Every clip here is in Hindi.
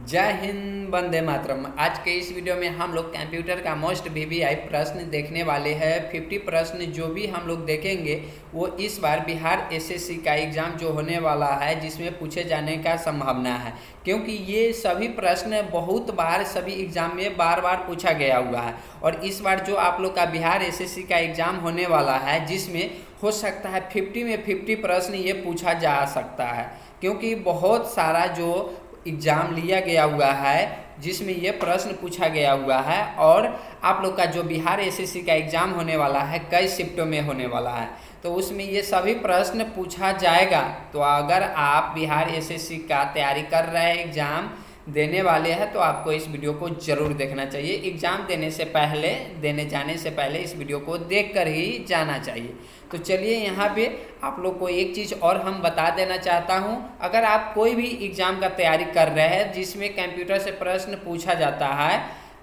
जय हिंद, वंदे मातरम। आज के इस वीडियो में हम लोग कंप्यूटर का मोस्ट वीवीआई प्रश्न देखने वाले हैं। 50 प्रश्न जो भी हम लोग देखेंगे वो इस बार बिहार एसएससी का एग्ज़ाम जो होने वाला है जिसमें पूछे जाने का संभावना है, क्योंकि ये सभी प्रश्न बहुत बार सभी एग्ज़ाम में बार बार पूछा गया हुआ है। और इस बार जो आप लोग का बिहार एसएससी का एग्ज़ाम होने वाला है जिसमें हो सकता है 50 में 50 प्रश्न ये पूछा जा सकता है, क्योंकि बहुत सारा जो एग्ज़ाम लिया गया हुआ है जिसमें ये प्रश्न पूछा गया हुआ है। और आप लोग का जो बिहार एसएससी का एग्ज़ाम होने वाला है कई शिफ्टों में होने वाला है, तो उसमें ये सभी प्रश्न पूछा जाएगा। तो अगर आप बिहार एसएससी का तैयारी कर रहे हैं, एग्ज़ाम देने वाले हैं, तो आपको इस वीडियो को ज़रूर देखना चाहिए। एग्ज़ाम देने जाने से पहले इस वीडियो को देखकर ही जाना चाहिए। तो चलिए यहाँ पे आप लोग को एक चीज़ और हम बता देना चाहता हूँ। अगर आप कोई भी एग्ज़ाम का तैयारी कर रहे हैं जिसमें कंप्यूटर से प्रश्न पूछा जाता है,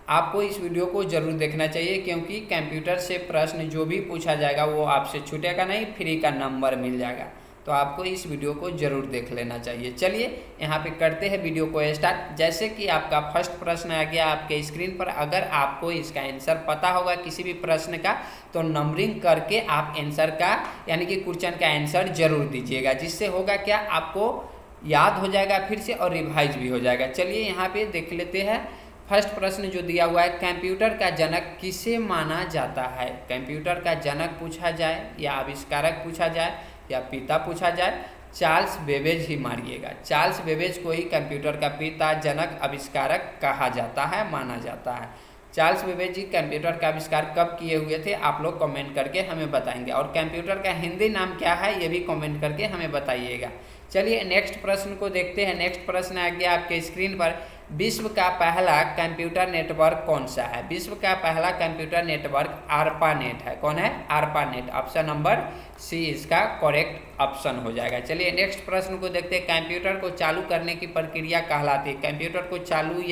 आपको इस वीडियो को ज़रूर देखना चाहिए, क्योंकि कंप्यूटर से प्रश्न जो भी पूछा जाएगा वो आपसे छूटेगा नहीं, फ्री का नंबर मिल जाएगा। तो आपको इस वीडियो को ज़रूर देख लेना चाहिए। चलिए यहाँ पे करते हैं वीडियो को स्टार्ट। जैसे कि आपका फर्स्ट प्रश्न आ गया आपके स्क्रीन पर। अगर आपको इसका आंसर पता होगा किसी भी प्रश्न का, तो नंबरिंग करके आप आंसर का यानी कि क्वेश्चन का आंसर जरूर दीजिएगा, जिससे होगा क्या, आपको याद हो जाएगा फिर से और रिवाइज भी हो जाएगा। चलिए यहाँ पे देख लेते हैं। फर्स्ट प्रश्न जो दिया हुआ है, कंप्यूटर का जनक किसे माना जाता है? कंप्यूटर का जनक पूछा जाए या आविष्कारक पूछा जाए या पिता पूछा जाए, चार्ल्स बेबेज ही मारिएगा। चार्ल्स बेबेज को ही कंप्यूटर का पिता, जनक, आविष्कारक कहा जाता है, माना जाता है। चार्ल्स बेबेज जी कंप्यूटर का आविष्कार कब किए हुए थे, आप लोग कमेंट करके हमें बताएंगे। और कंप्यूटर का हिंदी नाम क्या है ये भी कमेंट करके हमें बताइएगा। चलिए नेक्स्ट प्रश्न को देखते हैं। नेक्स्ट प्रश्न आ गया आपके स्क्रीन पर। विश्व का पहला कंप्यूटर नेटवर्क कौन सा है? विश्व का पहला कंप्यूटर नेटवर्क ARPANET है। कौन है? ARPANET। ऑप्शन नंबर सी इसका करेक्ट ऑप्शन हो जाएगा। चलिए नेक्स्ट प्रश्न को देखते हैं। कंप्यूटर को चालू करने की प्रक्रिया कहलाती है। कंप्यूटर को चालू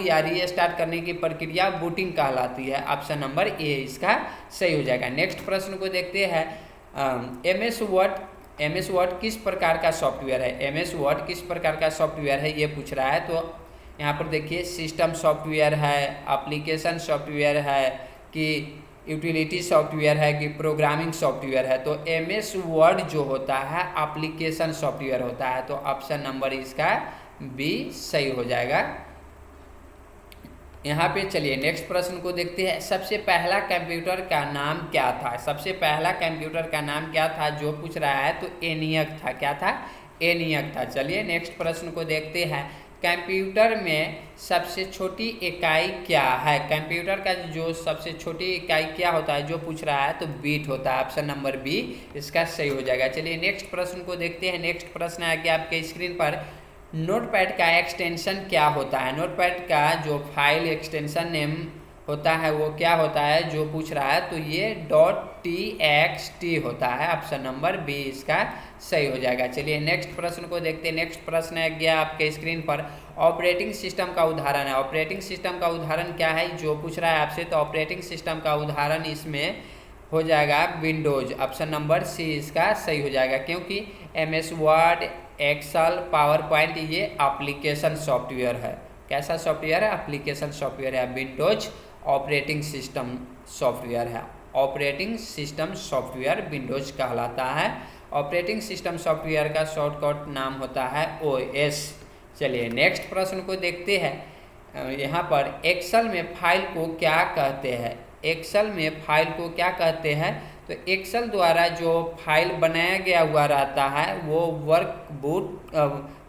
या रीस्टार्ट करने की प्रक्रिया बूटिंग कहलाती है। ऑप्शन नंबर ए इसका सही हो जाएगा। नेक्स्ट प्रश्न को देखते हैं। MS वर्ड किस प्रकार का सॉफ्टवेयर है? MS वर्ड किस प्रकार का सॉफ्टवेयर है ये पूछ रहा है। तो यहाँ पर देखिए, सिस्टम सॉफ्टवेयर है, एप्लीकेशन सॉफ्टवेयर है, कि यूटिलिटी सॉफ्टवेयर है, कि प्रोग्रामिंग सॉफ्टवेयर है। तो MS वर्ड जो होता है एप्लीकेशन सॉफ्टवेयर होता है। तो ऑप्शन नंबर इसका बी सही हो जाएगा। यहाँ पे चलिए नेक्स्ट प्रश्न को देखते हैं। सबसे पहला कंप्यूटर का नाम क्या था? सबसे पहला कंप्यूटर का नाम क्या था जो पूछ रहा है? तो ENIAC था। क्या था? ENIAC था। चलिए नेक्स्ट प्रश्न को देखते हैं। कंप्यूटर में सबसे छोटी इकाई क्या है? कंप्यूटर का जो सबसे छोटी इकाई क्या होता है जो पूछ रहा है? तो बीट होता है। ऑप्शन नंबर बी इसका सही हो जाएगा। चलिए नेक्स्ट प्रश्न को देखते हैं। नेक्स्ट प्रश्न आ गया आपके स्क्रीन पर। नोटपैड का एक्सटेंशन क्या होता है? नोटपैड का जो फाइल एक्सटेंशन नेम होता है वो क्या होता है जो पूछ रहा है? तो ये .txt होता है। ऑप्शन नंबर बी इसका सही हो जाएगा। चलिए नेक्स्ट प्रश्न को देखते हैं। नेक्स्ट प्रश्न आ गया आपके स्क्रीन पर। ऑपरेटिंग सिस्टम का उदाहरण है। ऑपरेटिंग सिस्टम का उदाहरण क्या है जो पूछ रहा है आपसे? तो ऑपरेटिंग सिस्टम का उदाहरण इसमें हो जाएगा विंडोज। ऑप्शन नंबर सी इसका सही हो जाएगा, क्योंकि MS word, excel, PowerPoint ये एप्लीकेशन सॉफ्टवेयर है। कैसा सॉफ्टवेयर है? एप्लीकेशन सॉफ्टवेयर है। विंडोज ऑपरेटिंग सिस्टम सॉफ्टवेयर है। ऑपरेटिंग सिस्टम सॉफ्टवेयर विंडोज कहलाता है। ऑपरेटिंग सिस्टम सॉफ्टवेयर का शॉर्टकट नाम होता है OS। चलिए नेक्स्ट प्रश्न को देखते हैं। यहाँ पर एक्सेल में फाइल को क्या कहते हैं? एक्सेल में फाइल को क्या कहते हैं? तो एक्सेल द्वारा जो फाइल बनाया गया हुआ रहता है वो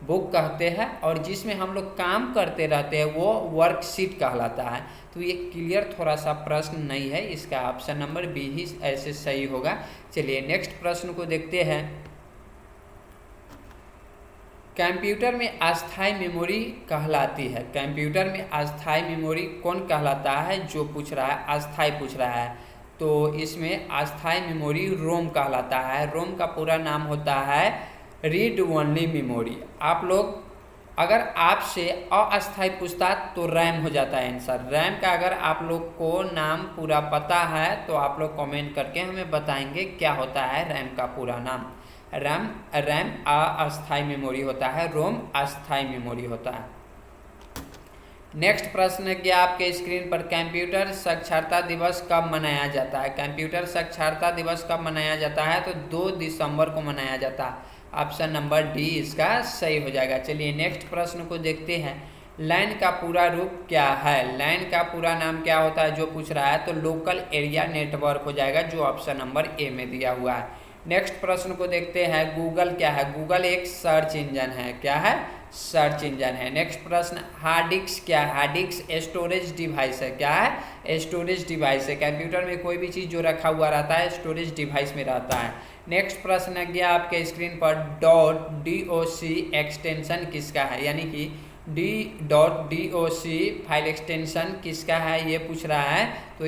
बुक कहते हैं, और जिसमें हम लोग काम करते रहते हैं वो वर्कशीट कहलाता है। तो ये क्लियर थोड़ा सा प्रश्न नहीं है, इसका ऑप्शन नंबर बी ही ऐसे सही होगा। चलिए नेक्स्ट प्रश्न को देखते हैं। कंप्यूटर में अस्थायी मेमोरी कहलाती है। कंप्यूटर में अस्थायी मेमोरी कौन कहलाता है जो पूछ रहा है? अस्थायी पूछ रहा है। तो इसमें अस्थायी मेमोरी रोम कहलाता है। रोम का पूरा नाम होता है रीड ओनली मेमोरी। आप लोग अगर आपसे अस्थायी पूछता तो रैम हो जाता है आंसर। रैम का अगर आप लोग को नाम पूरा पता है तो आप लोग कमेंट करके हमें बताएंगे क्या होता है रैम का पूरा नाम। रैम रैम अस्थायी मेमोरी होता है, रोम अस्थायी मेमोरी होता है। नेक्स्ट प्रश्न है कि आपके स्क्रीन पर कंप्यूटर साक्षरता दिवस कब मनाया जाता है। कंप्यूटर साक्षरता दिवस कब मनाया जाता है, तो 2 दिसंबर को मनाया जाता है। ऑप्शन नंबर डी इसका सही हो जाएगा। चलिए नेक्स्ट प्रश्न को देखते हैं। लैन का पूरा रूप क्या है। लैन का पूरा नाम क्या होता है जो पूछ रहा है, तो लोकल एरिया नेटवर्क हो जाएगा, जो ऑप्शन नंबर ए में दिया हुआ है। नेक्स्ट प्रश्न को देखते हैं। गूगल क्या है। गूगल एक सर्च इंजन है। क्या है, सर्च इंजन है। नेक्स्ट प्रश्न, हार्ड डिस्क क्या है। हार्ड डिस्क स्टोरेज डिवाइस है। क्या है, स्टोरेज डिवाइस है। कंप्यूटर में कोई भी चीज़ जो रखा हुआ रहता है स्टोरेज डिवाइस में रहता है। नेक्स्ट प्रश्न है गया आपके स्क्रीन पर, .doc एक्सटेंशन किसका है, यानी कि .doc फाइल एक्सटेंशन किसका है ये पूछ रहा है, तो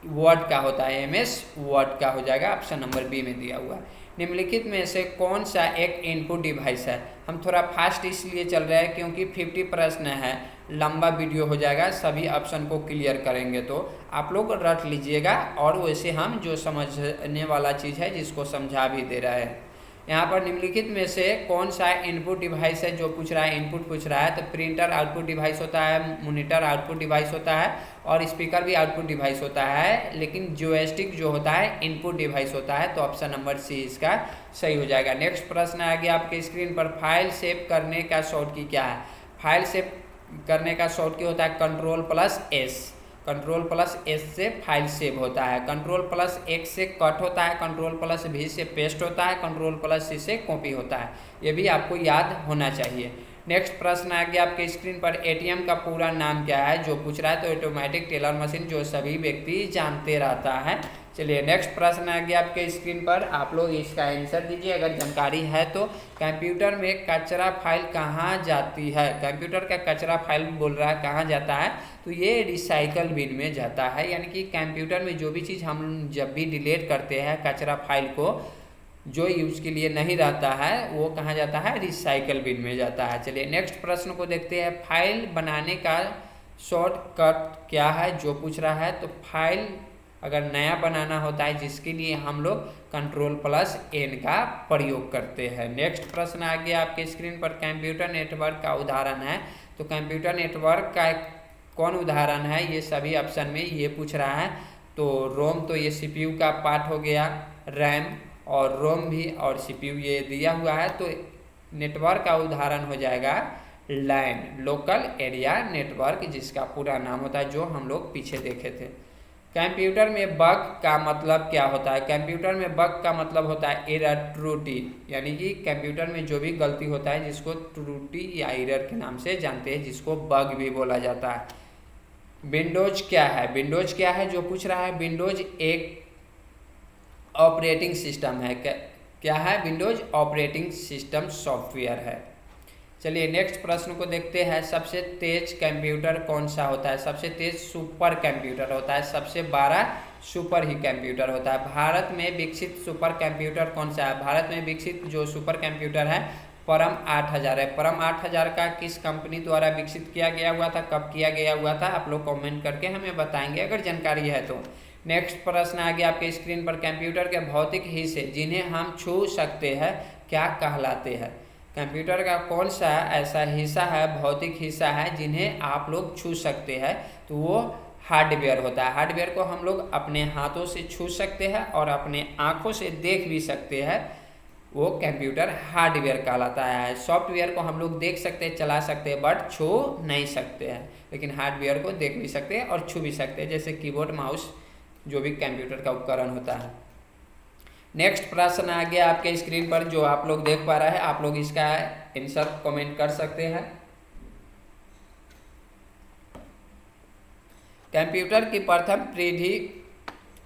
वर्ड का होता है, MS वर्ड का हो जाएगा, ऑप्शन नंबर बी में दिया हुआ है। निम्नलिखित में से कौन सा एक इनपुट डिवाइस है। हम थोड़ा फास्ट इसलिए चल रहे हैं क्योंकि 50 प्रश्न है, लंबा वीडियो हो जाएगा, सभी ऑप्शन को क्लियर करेंगे तो आप लोग रट लीजिएगा, और वैसे हम जो समझने वाला चीज़ है जिसको समझा भी दे रहे हैं। यहाँ पर निम्नलिखित में से कौन सा इनपुट डिवाइस है जो पूछ रहा है, इनपुट पूछ रहा है, तो प्रिंटर आउटपुट डिवाइस होता है, मॉनिटर आउटपुट डिवाइस होता है, और स्पीकर भी आउटपुट डिवाइस होता है, लेकिन जॉयस्टिक जो होता है इनपुट डिवाइस होता है, तो ऑप्शन नंबर सी इसका सही हो जाएगा। नेक्स्ट प्रश्न आ गया आपके स्क्रीन पर, फाइल सेव करने का शॉर्ट की क्या है। फाइल सेव करने का शॉर्ट की होता है Ctrl+S। Ctrl+S से फाइल सेव होता है, Ctrl+X से कट होता है, Ctrl+V से पेस्ट होता है, Ctrl+C से कॉपी होता है। ये भी आपको याद होना चाहिए। नेक्स्ट प्रश्न आ गया आपके स्क्रीन पर, ATM का पूरा नाम क्या है जो पूछ रहा है, तो ऑटोमेटिक टेलर मशीन, जो सभी व्यक्ति जानते रहता है। चलिए नेक्स्ट प्रश्न आ गया आपके स्क्रीन पर, आप लोग इसका आंसर दीजिए अगर जानकारी है तो। कंप्यूटर में कचरा फाइल कहाँ जाती है। कंप्यूटर का कचरा फाइल बोल रहा है कहाँ जाता है, तो ये रिसाइकल बिन में जाता है, यानी कि कंप्यूटर में जो भी चीज़ हम जब भी डिलीट करते हैं कचरा फाइल को, जो यूज के लिए नहीं रहता है, वो कहाँ जाता है, रिसाइकल बिन में जाता है। चलिए नेक्स्ट प्रश्न को देखते हैं। फाइल बनाने का शॉर्टकट क्या है जो पूछ रहा है, तो फाइल अगर नया बनाना होता है जिसके लिए हम लोग Ctrl+N का प्रयोग करते हैं। नेक्स्ट प्रश्न आ गया आपके स्क्रीन पर, कंप्यूटर नेटवर्क का उदाहरण है, तो कंप्यूटर नेटवर्क का कौन उदाहरण है, ये सभी ऑप्शन में ये पूछ रहा है, तो रोम तो ये CPU का पार्ट हो गया, रैम और रोम भी, और CPU ये दिया हुआ है, तो नेटवर्क का उदाहरण हो जाएगा लैन, लोकल एरिया नेटवर्क, जिसका पूरा नाम होता है, जो हम लोग पीछे देखे थे। कंप्यूटर में बग का मतलब क्या होता है। कंप्यूटर में बग का मतलब होता है एरर, त्रुटि, यानी कि कंप्यूटर में जो भी गलती होता है जिसको त्रुटि या एरर के नाम से जानते हैं, जिसको बग भी बोला जाता है। विंडोज क्या है। विंडोज क्या है जो पूछ रहा है, विंडोज एक ऑपरेटिंग सिस्टम है। क्या है, विंडोज ऑपरेटिंग सिस्टम सॉफ्टवेयर है। चलिए नेक्स्ट प्रश्न को देखते हैं। सबसे तेज कंप्यूटर कौन सा होता है। सबसे तेज सुपर कंप्यूटर होता है, सबसे बड़ा सुपर ही कंप्यूटर होता है। भारत में विकसित सुपर कंप्यूटर कौन सा है। भारत में विकसित जो सुपर कंप्यूटर है परम 8000 है। परम 8000 का किस कंपनी द्वारा विकसित किया गया हुआ था, कब किया गया हुआ था, आप लोग कमेंट करके हमें बताएंगे अगर जानकारी है तो। नेक्स्ट प्रश्न आ गया आपके स्क्रीन पर, कंप्यूटर के भौतिक हिस्से जिन्हें हम छू सकते हैं क्या कहलाते हैं। कंप्यूटर का कौन सा ऐसा हिस्सा है, भौतिक हिस्सा है जिन्हें आप लोग छू सकते हैं, तो वो हार्डवेयर होता है। हार्डवेयर को हम लोग अपने हाथों से छू सकते हैं और अपने आँखों से देख भी सकते हैं, वो कंप्यूटर हार्डवेयर कहलाता है। सॉफ्टवेयर को हम लोग देख सकते हैं, चला सकते हैं, बट छू नहीं सकते हैं, लेकिन हार्डवेयर को देख भी सकते हैं और छू भी सकते हैं, जैसे कीबोर्ड, माउस, जो भी कंप्यूटर का उपकरण होता है। नेक्स्ट प्रश्न आ गया आपके स्क्रीन पर, जो आप लोग देख पा रहे हैं, आप लोग इसका आंसर कमेंट कर सकते हैं। कंप्यूटर की प्रथम पीढ़ी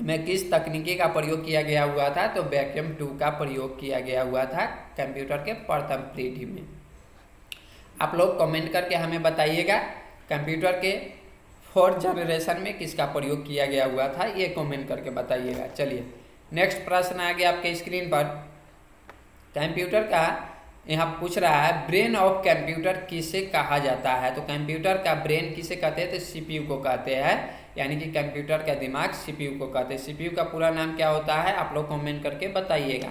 में किस तकनीकी का प्रयोग किया गया हुआ था, तो वैक्यूम 2 का प्रयोग किया गया हुआ था कंप्यूटर के प्रथम पीढ़ी में। आप लोग कमेंट करके हमें बताइएगा कंप्यूटर के 4th जनरेशन में किसका प्रयोग किया गया हुआ था, ये कमेंट करके बताइएगा। चलिए नेक्स्ट प्रश्न आ गया आपके स्क्रीन पर, कंप्यूटर का यहाँ पूछ रहा है ब्रेन ऑफ कंप्यूटर किसे कहा जाता है। तो कंप्यूटर का ब्रेन किसे कहते हैं, तो CPU को कहते हैं, यानी कि कंप्यूटर का दिमाग CPU को कहते हैं। CPU का पूरा नाम क्या होता है, आप लोग कमेंट करके बताइएगा।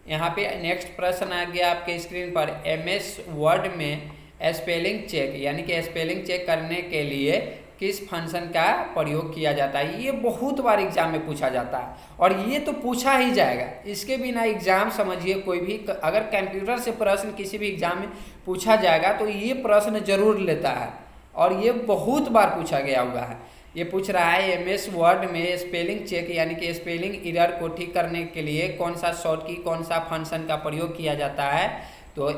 यहाँ पे नेक्स्ट प्रश्न आ गया आपके स्क्रीन पर, MS वर्ड में स्पेलिंग चेक यानी कि स्पेलिंग चेक करने के लिए किस फंक्शन का प्रयोग किया जाता है। ये बहुत बार एग्जाम में पूछा जाता है और ये तो पूछा ही जाएगा, इसके बिना एग्जाम समझिए कोई भी अगर कंप्यूटर से प्रश्न किसी भी एग्जाम में पूछा जाएगा तो ये प्रश्न जरूर लेता है और ये बहुत बार पूछा गया हुआ है। ये पूछ रहा है MS वर्ड में स्पेलिंग चेक यानी कि स्पेलिंग एरर को ठीक करने के लिए कौन सा शॉर्टकी कौन सा फंक्शन का प्रयोग किया जाता है, तो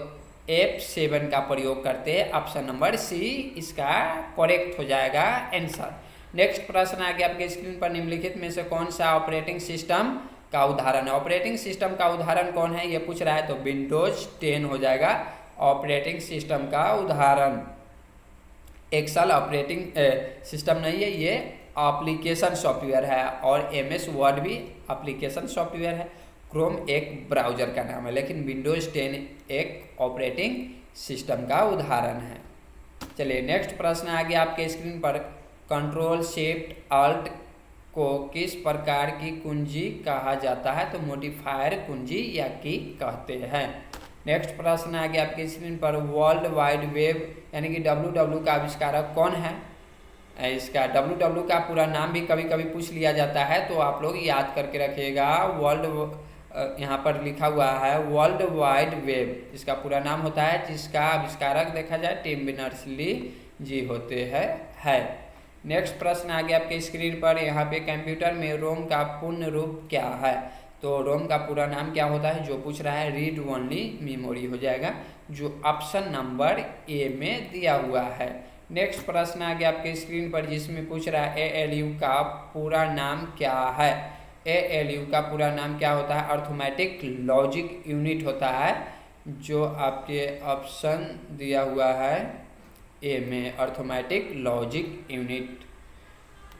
F7 का प्रयोग करते हैं। ऑप्शन नंबर C इसका करेक्ट हो जाएगा आंसर। नेक्स्ट प्रश्न आ गया आपके स्क्रीन पर, निम्नलिखित में से कौन सा ऑपरेटिंग सिस्टम का उदाहरण है। ऑपरेटिंग सिस्टम का उदाहरण कौन है ये पूछ रहा है, तो विंडोज 10 हो जाएगा ऑपरेटिंग सिस्टम का उदाहरण। एक्सेल ऑपरेटिंग सिस्टम नहीं है, ये एप्लीकेशन सॉफ्टवेयर है और MS वर्ड भी एप्लीकेशन सॉफ्टवेयर है। क्रोम एक ब्राउज़र का नाम है, लेकिन विंडोज 10 एक ऑपरेटिंग सिस्टम का उदाहरण है। चलिए नेक्स्ट प्रश्न आ गया आपके स्क्रीन पर, कंट्रोल शिफ्ट अल्ट को किस प्रकार की कुंजी कहा जाता है, तो मॉडिफायर कुंजी या की कहते हैं। नेक्स्ट प्रश्न आ गया आपके स्क्रीन पर, वर्ल्ड वाइड वेब यानी कि WWW का आविष्कारक कौन है। इसका WWW का पूरा नाम भी कभी कभी पूछ लिया जाता है, तो आप लोग याद करके रखिएगा। वर्ल्ड यहाँ पर लिखा हुआ है वर्ल्ड वाइड वेब, इसका पूरा नाम होता है, जिसका आविष्कारक देखा जाए टिम बर्नर्स-ली जी होते हैं। नेक्स्ट प्रश्न आ गया आपके स्क्रीन पर, यहाँ पे कंप्यूटर में रोम का पूर्ण रूप क्या है, तो रोम का पूरा नाम क्या होता है, जो पूछ रहा है रीड ओनली मेमोरी हो जाएगा, जो ऑप्शन नंबर A में दिया हुआ है। नेक्स्ट प्रश्न आ गया आपके स्क्रीन पर, जिसमें पूछ रहा है ALU का पूरा नाम क्या है। ALU का पूरा नाम क्या होता है, अर्थमेटिक लॉजिक यूनिट होता है, जो आपके ऑप्शन दिया हुआ है A में, अर्थमेटिक लॉजिक यूनिट,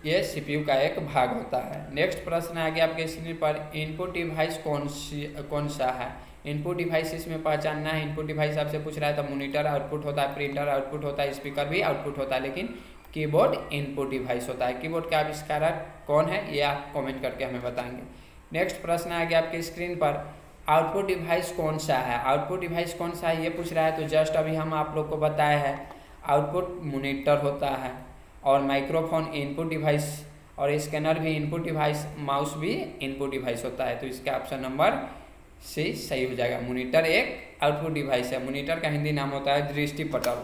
ये CPU का एक भाग होता है। नेक्स्ट प्रश्न आ गया आपके स्क्रीन पर, इनपुट डिवाइस कौन सा है। इनपुट डिवाइस इसमें पहचानना है। इनपुट डिवाइस आपसे पूछ रहा है तो मॉनिटर आउटपुट होता है, प्रिंटर आउटपुट होता है, स्पीकर भी आउटपुट होता है, लेकिन कीबोर्ड इनपुट डिवाइस होता है। कीबोर्ड का आविष्कारक कौन है ये आप कमेंट करके हमें बताएंगे। नेक्स्ट प्रश्न आ गया आपके स्क्रीन पर, आउटपुट डिवाइस कौन सा है। आउटपुट डिवाइस कौन सा है ये पूछ रहा है, तो जस्ट अभी हम आप लोग को बताए हैं, आउटपुट मॉनिटर होता है और माइक्रोफोन इनपुट डिवाइस और स्कैनर भी इनपुट डिवाइस, माउस भी इनपुट डिवाइस होता है, तो इसका ऑप्शन नंबर C सही हो जाएगा। मॉनिटर एक आउटपुट डिवाइस है। मॉनिटर का हिंदी नाम होता है दृष्टिपटल।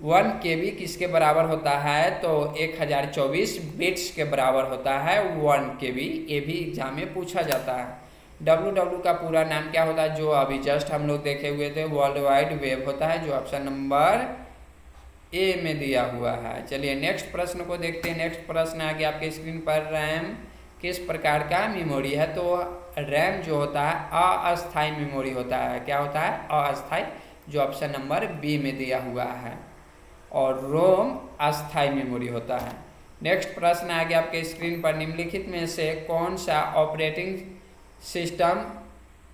1 KB किसके बराबर होता है, तो 1024 बिट्स के बराबर होता है 1 KB। ये भी एग्जाम में पूछा जाता है। WWW का पूरा नाम क्या होता है, जो अभी जस्ट हम लोग देखे हुए थे, वर्ल्ड वाइड वेब होता है, जो ऑप्शन नंबर A में दिया हुआ है। चलिए नेक्स्ट प्रश्न को देखते हैं। नेक्स्ट प्रश्न आ गया आपके स्क्रीन पर, रैम किस प्रकार का मेमोरी है, तो रैम जो होता है अस्थायी मेमोरी होता है। क्या होता है, अस्थायी, जो ऑप्शन नंबर B में दिया हुआ है, और रोम अस्थायी मेमोरी होता है। नेक्स्ट प्रश्न आ गया आपके स्क्रीन पर, निम्नलिखित में से कौन सा ऑपरेटिंग सिस्टम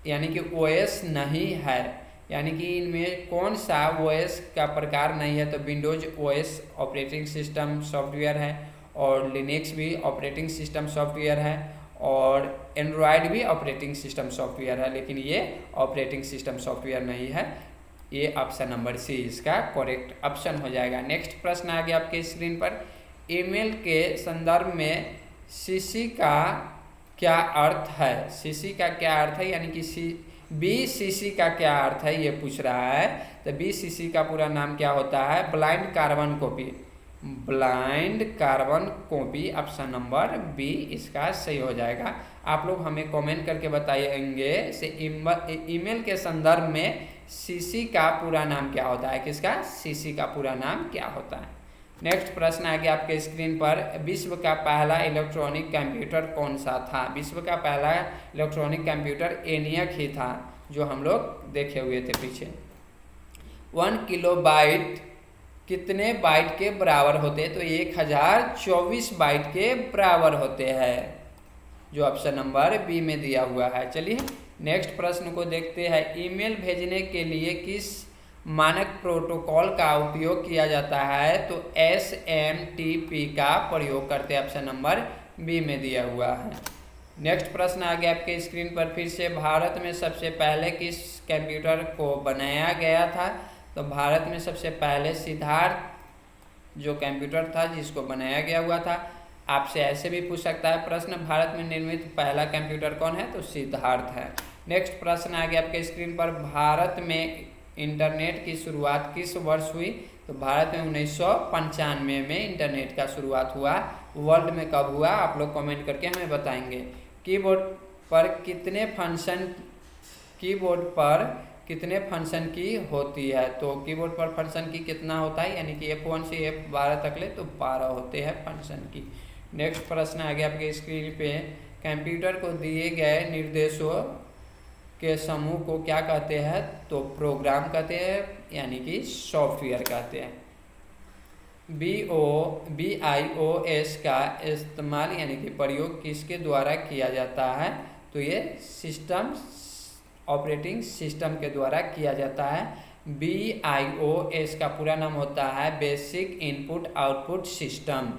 यानी कि OS नहीं है, यानी कि इनमें कौन सा OS का प्रकार नहीं है, तो Windows OS operating system software है, और लिनक्स भी ऑपरेटिंग सिस्टम सॉफ्टवेयर है, और एंड्रॉयड भी ऑपरेटिंग सिस्टम सॉफ्टवेयर है, लेकिन ये ऑपरेटिंग सिस्टम सॉफ्टवेयर नहीं है। ये ऑप्शन नंबर C इसका करेक्ट ऑप्शन हो जाएगा। नेक्स्ट प्रश्न आ गया आपके स्क्रीन पर, ईमेल के संदर्भ में CC का क्या अर्थ है। CC का क्या अर्थ है, यानी कि BCC का क्या अर्थ है ये पूछ रहा है, तो BCC का पूरा नाम क्या होता है, blind carbon copy. Blind carbon copy, option number B इसका सही हो जाएगा। आप लोग हमें कमेंट करके बताएंगे से ईमेल के संदर्भ में CC का पूरा नाम क्या होता है, किसका, CC का पूरा नाम क्या होता है। नेक्स्ट प्रश्न आ गया आपके स्क्रीन पर, विश्व का पहला इलेक्ट्रॉनिक कंप्यूटर कौन सा था। विश्व का पहला इलेक्ट्रॉनिक कंप्यूटर ENIAC ही था, जो हम लोग देखे हुए थे पीछे। 1 किलोबाइट कितने बाइट के बराबर होते हैं, तो 1024 बाइट के बराबर होते हैं, जो ऑप्शन नंबर B में दिया हुआ है। चलिए नेक्स्ट प्रश्न को देखते हैं। ईमेल भेजने के लिए किस मानक प्रोटोकॉल का उपयोग किया जाता है, तो SMTP का प्रयोग करते हैं, ऑप्शन नंबर B में दिया हुआ है। नेक्स्ट प्रश्न आ गया आपके स्क्रीन पर फिर से, भारत में सबसे पहले किस कंप्यूटर को बनाया गया था? तो भारत में सबसे पहले सिद्धार्थ जो कंप्यूटर था जिसको बनाया गया हुआ था। आपसे ऐसे भी पूछ सकता है प्रश्न, भारत में निर्मित पहला कंप्यूटर कौन है? तो सिद्धार्थ है। नेक्स्ट प्रश्न आ गया आपके स्क्रीन पर, भारत में इंटरनेट की शुरुआत किस वर्ष हुई? तो भारत में 1995 में इंटरनेट का शुरुआत हुआ। वर्ल्ड में कब हुआ? आप लोग कमेंट करके हमें बताएंगे। कीबोर्ड पर कितने फंक्शन की होती है? तो कीबोर्ड पर फंक्शन की कितना होता है, यानी कि F1 से F12 तक ले तो 12 होते हैं फंक्शन की। नेक्स्ट प्रश्न आ गया आपके स्क्रीन पे, कंप्यूटर को दिए गए निर्देशों के समूह को क्या कहते हैं? तो प्रोग्राम कहते हैं, यानी कि सॉफ्टवेयर कहते हैं। BIOS का इस्तेमाल यानी कि प्रयोग किसके द्वारा किया जाता है? तो ये ऑपरेटिंग सिस्टम के द्वारा किया जाता है। BIOS का पूरा नाम होता है बेसिक इनपुट आउटपुट सिस्टम।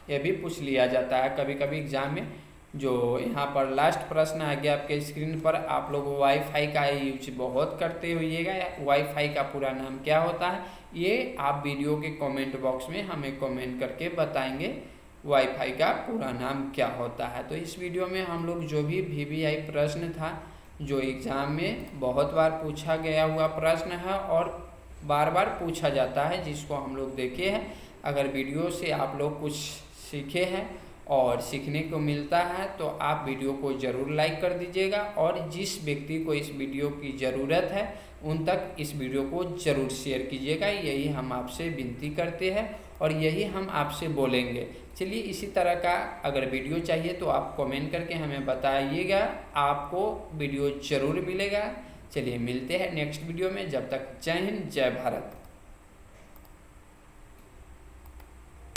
ये भी पूछ लिया जाता है कभी कभी एग्जाम में। जो यहाँ पर लास्ट प्रश्न आ गया आपके स्क्रीन पर, आप लोग वाईफाई का यूज बहुत करते होइएगा। वाईफाई का पूरा नाम क्या होता है? ये आप वीडियो के कमेंट बॉक्स में हमें कमेंट करके बताएंगे वाईफाई का पूरा नाम क्या होता है। तो इस वीडियो में हम लोग जो भी VVI प्रश्न था जो एग्ज़ाम में बहुत बार पूछा गया हुआ प्रश्न है और बार बार पूछा जाता है, जिसको हम लोग देखे हैं। अगर वीडियो से आप लोग कुछ सीखे हैं और सीखने को मिलता है तो आप वीडियो को ज़रूर लाइक कर दीजिएगा, और जिस व्यक्ति को इस वीडियो की ज़रूरत है उन तक इस वीडियो को ज़रूर शेयर कीजिएगा। यही हम आपसे विनती करते हैं और यही हम आपसे बोलेंगे। चलिए, इसी तरह का अगर वीडियो चाहिए तो आप कमेंट करके हमें बताइएगा, आपको वीडियो ज़रूर मिलेगा। चलिए मिलते हैं नेक्स्ट वीडियो में, जब तक जय हिंद जय भारत।